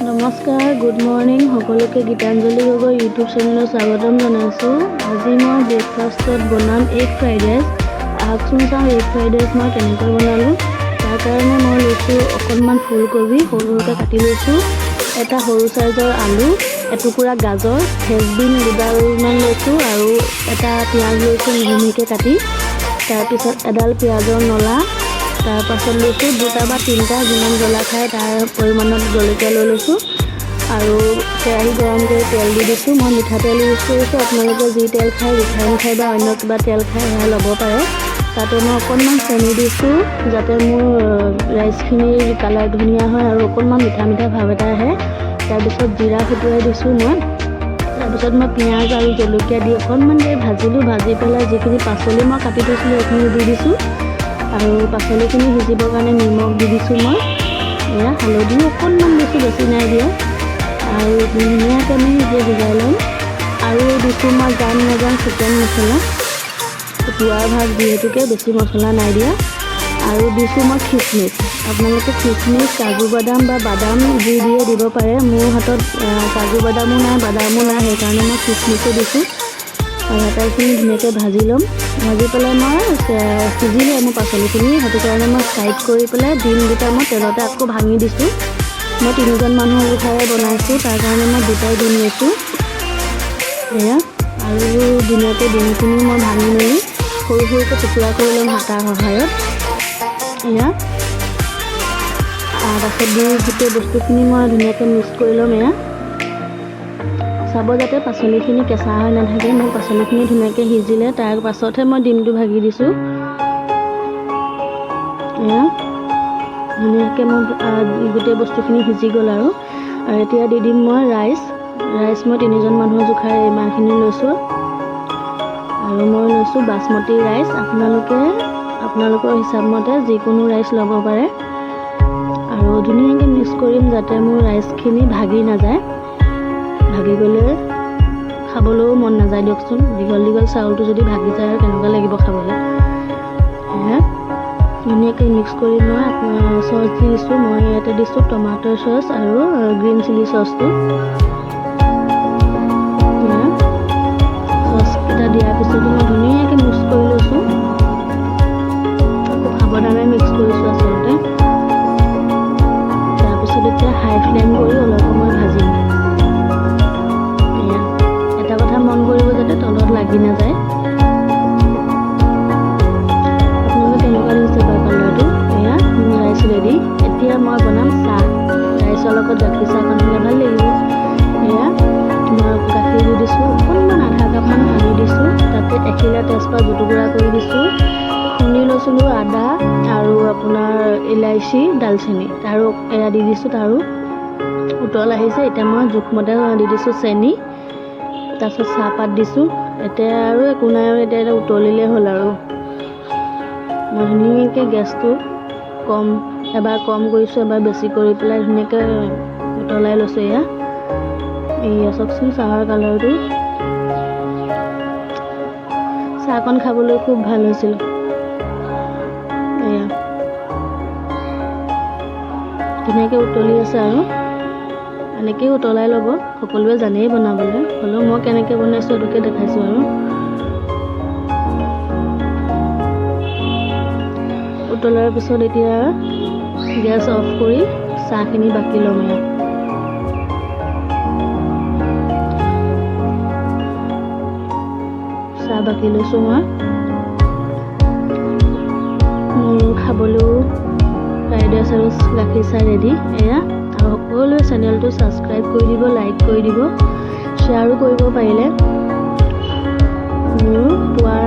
নমস্কাৰ, good morning. সকলোকে Gitanjali Gogoi YouTube চেনেলত স্বাগতম জনাইছোঁ। আজি মই ব্ৰেকফাষ্টত বনাম এগ ফ্ৰাইড ৰাইচ। আহকচোন চাওঁ এগ ফ্ৰাইড ৰাইচ মই কেনেকৈ বনালোঁ। তাৰ কাৰণে মই লৈছোঁ অকণমান ফুলকবি সৰু সৰুকৈ কাটি লৈছোঁ, এটা সৰু চাইজৰ আলু, এটুকুৰা গাজৰ, ফ্ৰেঞ্চবিন দুডালমান লৈছোঁ আৰু এটা পিঁয়াজ লৈছোঁ মিহি মিহিকৈ কাটি। তাৰপিছত এডাল পিঁয়াজৰ নলা, তাৰপাছত লৈছোঁ দুটা বা তিনিটা যিমান জ্বলা খায় তাৰ পৰিমাণত জলকীয়া লৈ লৈছোঁ আৰু কেৰাহী গৰম কৰি তেল দি দিছোঁ। মই মিঠাতেল ইউজ কৰিছোঁ, আপোনালোকে যি তেল খায়, ৰিফাইন খায় বা অন্য কিবা তেল খায় সেয়া ল'ব পাৰে। তাতে মই অকণমান চেনি দিছোঁ যাতে মোৰ ৰাইচখিনিৰ কালাৰ ধুনীয়া হয় আৰু অকণমান মিঠা মিঠা ভাৱ এটা আহে। তাৰপিছত জিৰা ফুটুৱাই দিছোঁ মই। তাৰপিছত মই পিঁয়াজ আৰু জলকীয়া দি অকণমান দেৰি ভাজিলোঁ। ভাজি পেলাই যিখিনি পাচলি মই কাটি থৈছিলোঁ সেইখিনি দি দিছোঁ আৰু পাচলিখিনি সিজিবৰ কাৰণে নিমখ দি দিছোঁ মই। এয়া হালধিও অকণমান দিছোঁ, বেছি নাই দিয়া। আৰু ধুনীয়াকৈ আমি সিজাই ল'ম। আৰু দিছোঁ মই জান চিকেন মছলা, পুৱাৰ ভাত যিহেতুকে বেছি মছলা নাই দিয়া। আৰু দিছোঁ মই খিচমিচ। আপোনালোকে খিচমিচ, কাজু বাদাম বা বাদাম যি দিয়ে দিব পাৰে। মোৰ হাতত কাজু বাদামো নাই, বাদামো নাই, সেইকাৰণে মই খিচমিচো দিছোঁ। আৰু আটাইখিনি ধুনীয়াকৈ ভাজি ল'ম। ভাজি পেলাই মই সিজিলে মোৰ পাচলিখিনি, সেইটো কাৰণে মই চাইড কৰি পেলাই ডিম দুটা মই তেলতে আকৌ ভাঙি দিছোঁ। মই 3জন মানুহৰ জোখাৰে বনাইছোঁ, তাৰ কাৰণে মই দুটাই ডিম লৈছোঁ। এয়া আৰু ধুনীয়াকৈ ডিমখিনি মই ভাঙি মেলি সৰু সৰুকৈ টুকুৰা কৰি ল'ম হাতাৰ সহায়ত। এয়া তাৰপাছত দি গোটেই বস্তুখিনি মই ধুনীয়াকৈ মিক্স কৰি ল'ম। এয়া চাব যাতে পাচলিখিনি কেঁচা হৈ নাথাকে। মোৰ পাচলিখিনি ধুনীয়াকৈ সিজিলে তাৰ পাছতহে মই ডিমটো ভাগি দিছোঁ। এয়া ধুনীয়াকৈ মই গোটেই বস্তুখিনি সিজি গ'ল আৰু এতিয়া দি দিম মই ৰাইচ মই 3জন মানুহৰ জোখাৰে ইমানখিনি লৈছোঁ আৰু মই লৈছোঁ বাচমতি ৰাইচ। আপোনালোকৰ হিচাপমতে যিকোনো ৰাইচ ল'ব পাৰে। আৰু ধুনীয়াকৈ মিক্স কৰিম যাতে মোৰ ৰাইচখিনি ভাগি নাযায়। ভাগি গ'লে খাবলৈও মন নাযায় দিয়কচোন। দীঘল দীঘল চাউলটো যদি ভাগি যায় আৰু কেনেকুৱা লাগিব খাবলৈ। সেয়া ধুনীয়াকৈ মিক্স কৰি মই চচ দি দিছোঁ। মই ইয়াতে দিছোঁ টমাটৰ চচ আৰু গ্ৰীণ চিলি চচটো। চচকেইটা দিয়াৰ পিছতো মই ধুনীয়াকৈ মিক্স কৰি লৈছোঁ। খুব সাৱধানে মিক্স কৰিছোঁ আচলতে। তাৰপিছত এতিয়া হাই ফ্লেম কৰি অলপ সময় ভাজিম। এটা কথা মন কৰিব যাতে তলত লাগি নাযায়। আপোনালোকে কেনেকুৱা লাগিছে বা কালাৰটো। এয়া মোৰ ৰাইচ ৰেডি। এতিয়া মই বনাম চাহ। ৰাইচৰ লগত গাখীৰ চাহকণ খালে ভাল লাগিব। এয়া মই গাখীৰ দি দিছোঁ, অকণমান আধা কাপমান পানী দিছোঁ। তাতে এখিলা তেজপাত জুটুকুৰা কৰি দিছোঁ। খুন্দি লৈছিলোঁ আদা আৰু আপোনাৰ ইলাইচি, ডালচেনি, তাৰো এয়া দি দিছোঁ। তাৰো উতল আহিছে। এতিয়া মই জোখমতে দি দিছোঁ চেনি, তাৰপিছত চাহপাত দিছোঁ। এতিয়া আৰু একো নাই আৰু এতিয়া উতলিলে হ'ল আৰু মই ধুনীয়াকৈ গেছটো এবাৰ কম কৰিছোঁ, এবাৰ বেছি কৰি পেলাই ধুনীয়াকৈ উতলাই লৈছোঁ। এয়া চাওকচোন চাহৰ কালাৰটো। চাহকণ খাবলৈ খুব ভাল হৈছিল। এয়া ধুনীয়াকৈ উতলি আছে আৰু এনেকৈয়ে উতলাই ল'ব। সকলোৱে জানেই বনাবলৈ, হ'লেও মই কেনেকৈ বনাইছোঁ সেইটোকে দেখাইছোঁ আৰু। উতলাৰ পিছত এতিয়া গেছ অফ কৰি চাহখিনি বাকি ল'ম। চাহ বাকি লৈছোঁ মই। মোৰ খাবলৈও ফ্ৰাইড ৰাইচ আৰু গাখীৰ চাহ ৰেডি। এয়া আৰু সকলোৱে চেনেলটো ছাবস্ক্ৰাইব কৰি দিব, লাইক কৰি দিব, শ্বেয়াৰো কৰিব পাৰিলে। মোৰ পুৱাৰ